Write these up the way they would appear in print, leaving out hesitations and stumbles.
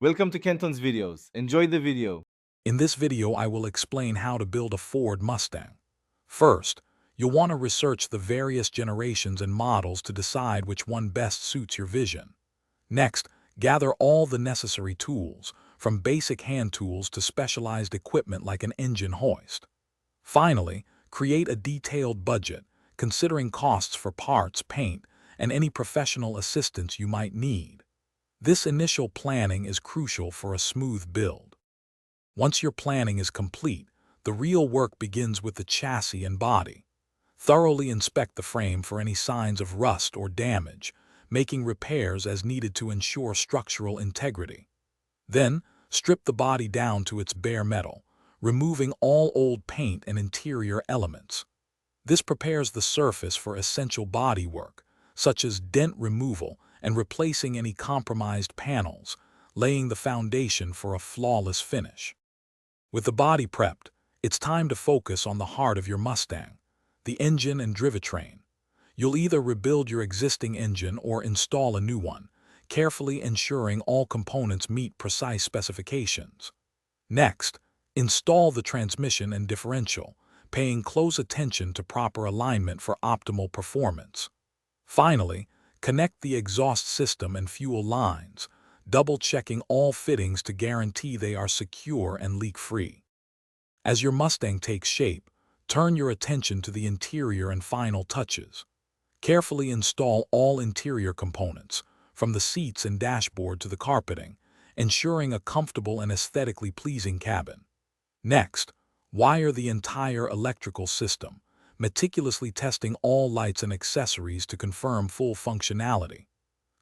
Welcome to Kenton's videos. Enjoy the video. In this video, I will explain how to build a Ford Mustang. First, you'll want to research the various generations and models to decide which one best suits your vision. Next, gather all the necessary tools, from basic hand tools to specialized equipment like an engine hoist. Finally, create a detailed budget, considering costs for parts, paint, and any professional assistance you might need. This initial planning is crucial for a smooth build. Once your planning is complete, the real work begins with the chassis and body. Thoroughly inspect the frame for any signs of rust or damage, making repairs as needed to ensure structural integrity. Then, strip the body down to its bare metal, removing all old paint and interior elements. This prepares the surface for essential body work, such as dent removal and replacing any compromised panels, laying the foundation for a flawless finish. With the body prepped, it's time to focus on the heart of your Mustang, the engine and drivetrain. You'll either rebuild your existing engine or install a new one, carefully ensuring all components meet precise specifications. Next, install the transmission and differential, paying close attention to proper alignment for optimal performance. Finally, connect the exhaust system and fuel lines, double-checking all fittings to guarantee they are secure and leak-free. As your Mustang takes shape, turn your attention to the interior and final touches. Carefully install all interior components, from the seats and dashboard to the carpeting, ensuring a comfortable and aesthetically pleasing cabin. Next, wire the entire electrical system, meticulously testing all lights and accessories to confirm full functionality.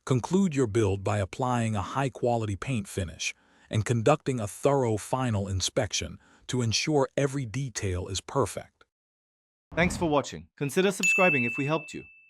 Conclude your build by applying a high-quality paint finish and conducting a thorough final inspection to ensure every detail is perfect. Thanks for watching. Consider subscribing if we helped you.